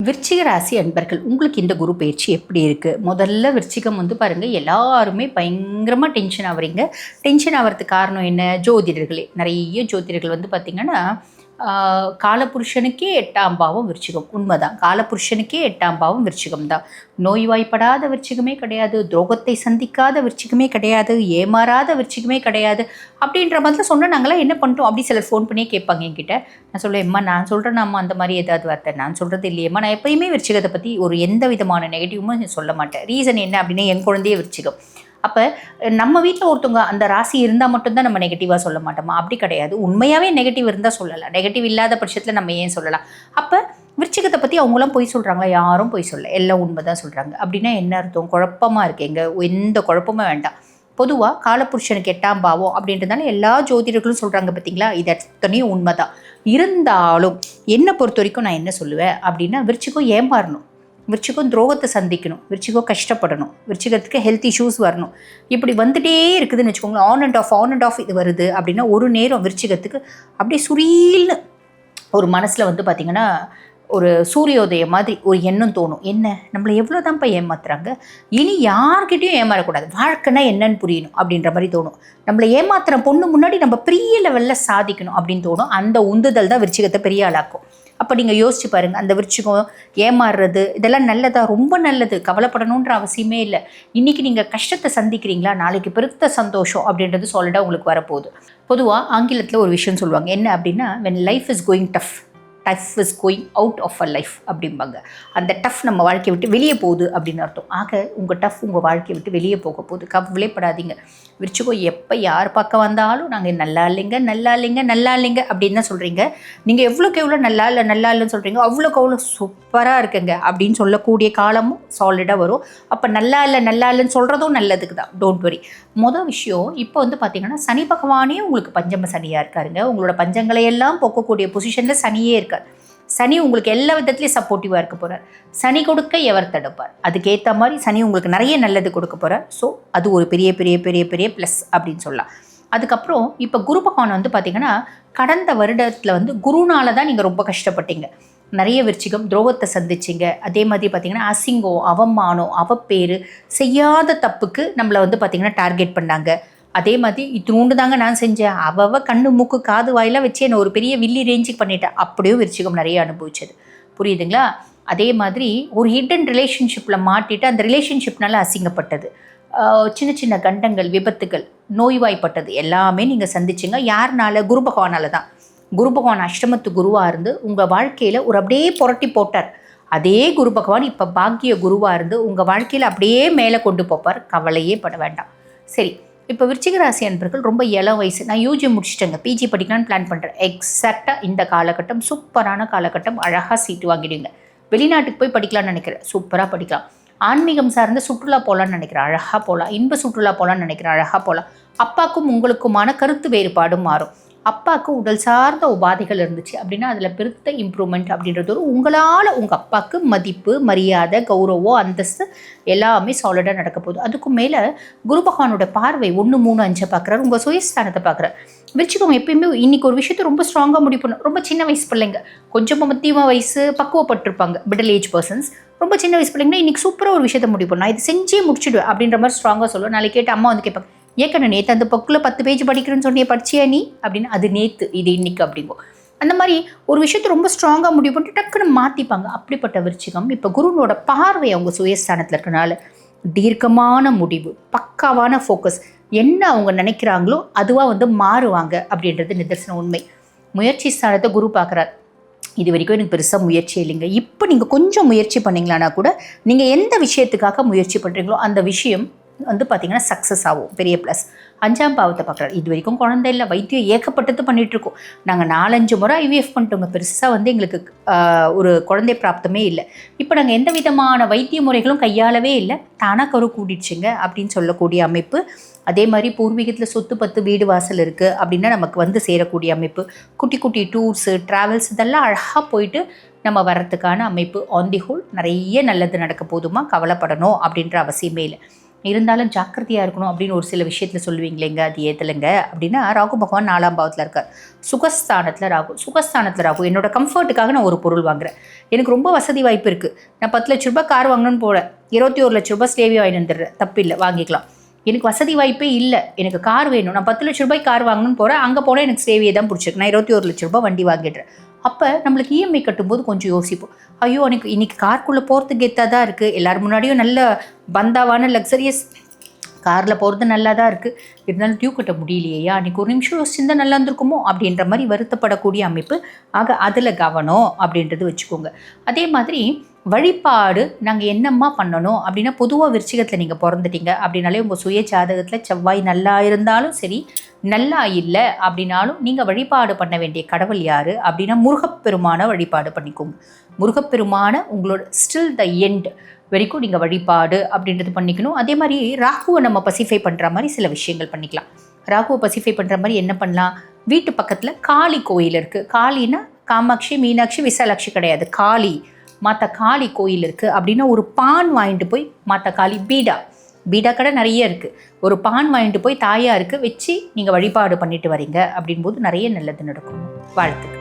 விருச்சிக ராசி அன்பர்கள், உங்களுக்கு இந்த குரு பயிற்சி எப்படி இருக்குது? முதல்ல விருச்சிகம் பாருங்கள், எல்லாருமே பயங்கரமாக டென்ஷன் ஆகுறீங்க. டென்ஷன் ஆகிறதுக்கு காரணம் என்ன? ஜோதிடர்களே. நிறைய ஜோதிடர்கள் பார்த்திங்கன்னா, காலபுருஷனுக்கே 8ஆம் பாவம் விருச்சிகம். உண்மைதான், காலபுருஷனுக்கே 8ஆம் பாவம் விருச்சிகம் தான். நோய்வாய்ப்படாத விருச்சிகமே கிடையாது, துரோகத்தை சந்திக்காத விருச்சிகமே கிடையாது, ஏமாறாத விருச்சிகமே கிடையாது அப்படின்ற மாதிரி சொன்னால் நாங்களாம் என்ன பண்ணிட்டோம் அப்படி சிலர் ஃபோன் பண்ணியே கேட்பாங்க என்கிட்ட. நான் சொல்லுவேன், எம்மா நான் சொல்கிறேன் அம்மா அந்த மாதிரி ஏதாவது வார்த்தை நான் சொல்கிறது இல்லையம்மா. நான் எப்போயுமே விருச்சிகத்தை பற்றி ஒரு எந்த விதமான நெகட்டிவும் சொல்ல மாட்டேன். ரீசன் என்ன அப்படின்னா, என் குழந்தையே விருச்சிகம். அப்போ நம்ம வீட்டில் ஒருத்தவங்க அந்த ராசி இருந்தால் மட்டும்தான் நம்ம நெகட்டிவாக சொல்ல மாட்டோமா? அப்படி கிடையாது. உண்மையாகவே நெகட்டிவ் இருந்தால் சொல்லலாம், நெகட்டிவ் இல்லாத பட்சத்தில் நம்ம ஏன் சொல்லலாம்? அப்போ விருச்சிகத்தை பற்றி அவங்களாம் பொய் சொல்கிறாங்களா? யாரும் பொய் சொல்ல, எல்லாம் உண்மை தான் சொல்கிறாங்க. அப்படின்னா என்ன அர்த்தம்? குழப்பமாக இருக்கேங்க. எந்த குழப்பமும் வேண்டாம். பொதுவாக காலபுருஷனுக்கு 8ஆம் பாவம் அப்படின்றதுனால எல்லா ஜோதிடர்களும் சொல்கிறாங்க பார்த்தீங்களா? இது அத்தனையும் உண்மை தான். இருந்தாலும் என்னை பொறுத்த வரைக்கும் நான் என்ன சொல்லுவேன் அப்படின்னா, விருச்சிகம் ஏமாறணும், விருச்சிகம் துரோகத்தை சந்திக்கணும், விருச்சிகம் கஷ்டப்படணும், விருச்சிகத்துக்கு ஹெல்த் இஷ்யூஸ் வரணும். இப்படி வந்துட்டே இருக்குதுன்னு வச்சுக்கோங்களேன். ஆன் அண்ட் ஆஃப் இது வருது அப்படின்னா, ஒரு நேரம் விருச்சிகத்துக்கு அப்படியே சுரீல்னு ஒரு மனசில் பார்த்திங்கன்னா ஒரு சூரியோதயம் மாதிரி ஒரு எண்ணம் தோணும். என்ன, நம்மளை எவ்வளோ தான்ப்பா ஏமாத்துறாங்க, இனி யார்கிட்டையும் ஏமாறக்கூடாது, வாழ்க்கைனா என்னன்னு புரியணும் அப்படின்ற மாதிரி தோணும். நம்மளை ஏமாத்துற பொண்ணு முன்னாடி நம்ம பெரிய லெவலில் சாதிக்கணும் அப்படின்னு தோணும். அந்த உந்துதல் தான் விருச்சிகத்தை பெரிய ஆளாக்கும். அப்போ நீங்கள் யோசிச்சு பாருங்கள், அந்த விருச்சிகம் ஏமாறுறது இதெல்லாம் நல்லதா? ரொம்ப நல்லது. கவலைப்படணுன்ற அவசியமே இல்லை. இன்றைக்கி நீங்கள் கஷ்டத்தை சந்திக்கிறீங்களா, நாளைக்கு பெருத்த சந்தோஷம் அப்படின்றது சாலிடாக உங்களுக்கு வரப்போகுது. பொதுவாக ஆங்கிலத்தில் ஒரு விஷயம் சொல்லுவாங்க, என்ன அப்படின்னா, when life is going tough, tough is going out of a life அப்படிம்பாங்க. அந்த டஃப் நம்ம வாழ்க்கையை விட்டு வெளியே போகுது அப்படின்னு அர்த்தம். ஆக உங்கள் டஃப் உங்கள் வாழ்க்கையை விட்டு வெளியே போக போகுது. கவலைப்படாதீங்க. விருச்சிகம் எப்போ யார் பக்கம் வந்தாலும் நாங்கள் நல்லா இல்லைங்க நல்லா இல்லைங்க நல்லா இல்லைங்க அப்படின்னு தான் சொல்கிறீங்க. நீங்கள் எவ்வளோக்கு எவ்வளோ நல்லா இல்லைன்னு சொல்கிறீங்க, அவ்வளோக்கு அவ்வளோ சூப்பராக இருக்குங்க அப்படின்னு சொல்லக்கூடிய காலமும் சாலிடாக வரும். அப்போ நல்லா இல்லைன்னு சொல்கிறதும் நல்லதுக்கு தான். Don't worry. மொதல் விஷயம், இப்போ பார்த்தீங்கன்னா சனி பகவானே உங்களுக்கு பஞ்சம சனியாக இருக்காருங்க. உங்களோட பஞ்சங்களை எல்லாம் போக்கக்கூடிய பொசிஷனில் சனியே இருக்கார். சனி உங்களுக்கு எல்லா விதத்துலையும் சப்போர்ட்டிவாக இருக்க போகிறார். சனி கொடுக்க எவர் தடுப்பார்? அதுக்கேற்ற மாதிரி சனி உங்களுக்கு நிறைய நல்லது கொடுக்க போகிறார். ஸோ அது ஒரு பெரிய பெரிய பெரிய பெரிய ப்ளஸ் அப்படின்னு சொல்லலாம். அதுக்கப்புறம் இப்போ குரு பகவான் பார்த்திங்கன்னா, கடந்த வருடத்தில் குருனால தான் நீங்கள் ரொம்ப கஷ்டப்பட்டீங்க. நிறைய விருச்சிகம் துரோகத்தை சந்திச்சிங்க. அதே மாதிரி பார்த்திங்கன்னா அசிங்கம், அவமானம், அவப்பேறு, செய்யாத தப்புக்கு நம்மளை பார்த்திங்கன்னா டார்கெட் பண்ணாங்க. அதே மாதிரி இத்தினூண்டு தாங்க நான் செஞ்சேன், கண்ணு மூக்கு காது வாயிலாம் வச்சு என்னை ஒரு பெரிய வில்லி ரேஞ்சுக்கு பண்ணிட்டேன், அப்படியும் விருச்சிகம் நிறைய அனுபவிச்சது. புரியுதுங்களா? அதே மாதிரி ஒரு ஹிடன் ரிலேஷன்ஷிப்பில் மாட்டிட்டு அந்த ரிலேஷன்ஷிப்னால அசிங்கப்பட்டது, சின்ன சின்ன கண்டங்கள், விபத்துகள், நோய்வாய்ப்பட்டது எல்லாமே நீங்கள் சந்திச்சிங்க. யாருனால? குரு பகவானால தான். குரு பகவான் அஷ்டமத்து குருவாக இருந்து உங்கள் வாழ்க்கையில் ஒரு அப்படியே புரட்டி போட்டார். அதே குரு பகவான் இப்போ பாக்கிய குருவாக இருந்து உங்கள் வாழ்க்கையில் அப்படியே மேலே கொண்டு போப்பார். கவலையே பட வேண்டாம். சரி, இப்போ விருச்சிக ராசி அன்பர்கள் ரொம்ப இளம் வயசு, நான் யூஜி முடிச்சிட்டேங்க, பிஜி படிக்கலான்னு பிளான் பண்ணுறேன். எக்ஸாக்டாக இந்த காலகட்டம் சூப்பரான காலகட்டம். அழகாக சீட்டு வாங்கிடுவீங்க. வெளிநாட்டுக்கு போய் படிக்கலான்னு நினைக்கிறேன், சூப்பராக படிக்கலாம். ஆன்மீகம் சார்ந்த சுற்றுலா போகலான்னு நினைக்கிறேன், அழகாக போகலாம். இன்ப சுற்றுலா போகலான்னு நினைக்கிறேன், அழகாக போகலாம். அப்பாவுக்கும் உங்களுக்குமான கருத்து வேறுபாடும் மாறும். அப்பாவுக்கு உடல் சார்ந்த உபாதைகள் இருந்துச்சு அப்படின்னா அதில் பெருத்த இம்ப்ரூவ்மெண்ட் அப்படின்றது ஒரு உங்களால் உங்கள் அப்பாவுக்கு மதிப்பு, மரியாதை, கௌரவம், அந்தஸ்து எல்லாமே சாலிடாக நடக்க போகுது. அதுக்கும் மேலே குரு பகவானோட பார்வை 1, 3, 5 பார்க்குறாரு, உங்கள் சுயஸ்தானத்தை பார்க்குறாரு. விருச்சிகம் எப்பயுமே இன்றைக்கி ஒரு விஷயத்தை ரொம்ப ஸ்ட்ராங்காக முடிப்பணும். ரொம்ப சின்ன வயசு பிள்ளைங்க, கொஞ்சம் மத்தியம வயசு பக்குவப்பட்டிருப்பாங்க, மிடில் ஏஜ் பர்சன்ஸ், ரொம்ப சின்ன வயசு பிள்ளைங்கன்னா இன்றைக்கி சூப்பராக ஒரு விஷயத்தை முடிப்போம், நான் இது செஞ்சே முடிச்சுடுவேன் அப்படின்ற மாதிரி ஸ்ட்ராங்காக சொல்லுவேன். நாளைக்கு கேட்டு அம்மா கேட்பாங்க, ஏற்கனவே நேற்று அந்த பக்கில் 10 பேஜ் படிக்கிறேன்னு சொன்னியே, படிச்சியா நீ அப்படின்னு. அது நேற்று, இது இன்னைக்கு அப்படிங்கும். அந்த மாதிரி ஒரு விஷயத்தை ரொம்ப ஸ்ட்ராங்காக முடிவு பண்ணிட்டு டக்குன்னு மாற்றிப்பாங்க. அப்படிப்பட்ட விருச்சிகம் இப்போ குருனோட பார்வை அவங்க சுயஸ்தானத்தில் இருக்கனால தீர்க்கமான முடிவு, பக்காவான ஃபோக்கஸ், என்ன அவங்க நினைக்கிறாங்களோ அதுவாக மாறுவாங்க அப்படின்றது நிதர்சன உண்மை. முயற்சி ஸ்தானத்தை குரு பார்க்குறார். இது வரைக்கும் எனக்கு பெருசாக முயற்சி இல்லைங்க. இப்போ நீங்கள் கொஞ்சம் முயற்சி பண்ணிங்களான்னா கூட, நீங்கள் எந்த விஷயத்துக்காக முயற்சி பண்ணுறீங்களோ அந்த விஷயம் பார்த்திங்கன்னா சக்ஸஸ் ஆகும். பெரிய ப்ளஸ். 5ஆம் பாவத்தை பார்க்குறாரு. இது வரைக்கும் குழந்தை இல்லை, வைத்தியம் ஏகப்பட்டது பண்ணிகிட்ருக்கோம். நாங்கள் 4-5 முறை ஐவிஎஃப் பண்ணிட்டோங்க. பெருசாக எங்களுக்கு ஒரு குழந்தை பிராப்தமே இல்லை. இப்போ நாங்கள் எந்த விதமான வைத்திய முறைகளும் கையாளவே இல்லை, தானாக கரு கூட்டிடுச்சுங்க அப்படின்னு சொல்லக்கூடிய அமைப்பு. அதே மாதிரி பூர்வீகத்தில் சொத்து பத்து வீடு வாசல் இருக்குது அப்படின்னா நமக்கு சேரக்கூடிய அமைப்பு. குட்டி குட்டி டூர்ஸு, ட்ராவல்ஸ் இதெல்லாம் அழகாக போயிட்டு நம்ம வர்றதுக்கான அமைப்பு. ஆன் தி ஹோல் நிறைய நல்லது நடக்க போதுமா, கவலைப்படணும் அப்படின்ற அவசியமே இல்லை. இருந்தாலும் ஜாக்கிரதையாக இருக்கணும் அப்படின்னு ஒரு சில விஷயத்தில் சொல்லுவீங்களேங்க, அது ஏத்தலைங்க அப்படின்னா, ராகு பகவான் 4ஆம் பாவத்தில் இருக்கார். சுகஸ்தானத்தில் ராகு என்னோட கம்ஃபர்ட்டுக்காக நான் ஒரு பொருள் வாங்குறேன். எனக்கு ரொம்ப வசதி வாய்ப்பு இருக்குது, நான் 10 லட்ச ரூபாய் கார் வாங்கணும்னு போகிறேன், 21 லட்ச ரூபாய் ஸ்டேவியா வாங்கிட்டு வந்துடுறேன், தப்பு இல்லை, வாங்கிக்கலாம். எனக்கு வசதி வாய்ப்பே இல்லை, எனக்கு கார் வேணும், நான் 10 லட்ச ரூபாய் கார் வாங்கணும்னு போகிறேன், அங்கே போனால் எனக்கு ஸ்டேவியை தான் பிடிச்சிருக்கு, நான் 21 லட்ச ரூபாய் வண்டி வாங்கிடுறேன். அப்போ நம்மளுக்கு இஎம்ஐ கட்டும்போது கொஞ்சம் யோசிப்போம், ஐயோ எனக்கு இன்றைக்கி காருக்குள்ளே போகிறதுக்கு கெத்தாக தான் இருக்குது, எல்லோரும் முன்னாடியும் நல்ல பந்தாவான லக்ஸரியஸ் காரில் போகிறது நல்லா தான் இருக்குது, இருந்தாலும் டியூ கட்ட முடியலையா, அன்றைக்கி ஒரு நிமிஷம் யோசிச்சிருந்தா நல்லா இருந்திருக்குமோ அப்படின்ற மாதிரி வருத்தப்படக்கூடிய அமைப்பு. ஆக அதில் கவனம் அப்படின்றது வச்சுக்கோங்க. அதே மாதிரி வழிபாடு நாங்கள் என்னம்மா பண்ணணும் அப்படின்னா, பொதுவாக விருச்சிகத்தில் நீங்கள் பிறந்துட்டீங்க அப்படின்னாலே உங்கள் சுய ஜாதகத்தில் செவ்வாய் நல்லா இருந்தாலும் சரி, நல்லா இல்லை அப்படின்னாலும் நீங்கள் வழிபாடு பண்ண வேண்டிய கடவுள் யார் அப்படின்னா, முருகப்பெருமான வழிபாடு பண்ணிக்கோங்க. முருகப்பெருமான உங்களோட ஸ்டில் த எண்ட் வரைக்கும் நீங்கள் வழிபாடு அப்படின்றது பண்ணிக்கணும். அதே மாதிரி ராகுவை நம்ம பசிஃபை பண்ணுற மாதிரி சில விஷயங்கள் பண்ணிக்கலாம். ராகுவை பசிஃபை பண்ணுற மாதிரி என்ன பண்ணலாம், வீட்டு பக்கத்தில் காளி கோயில் இருக்குது. காளின்னா காமாட்சி, மீனாட்சி, விசாலாட்சி கிடையாது, காளி, மாதா காளி கோயில் இருக்குது அப்படின்னா ஒரு பான் வாங்கிட்டு போய் மாதா காளி பீடா கடை நிறைய இருக்குது, ஒரு பான் வாங்கிட்டு போய் தாயாருக்கு வச்சு நீங்கள் வழிபாடு பண்ணிட்டு வரீங்க அப்படின்போது நிறைய நல்லது நடக்கும். வாழ்த்துக்கள்.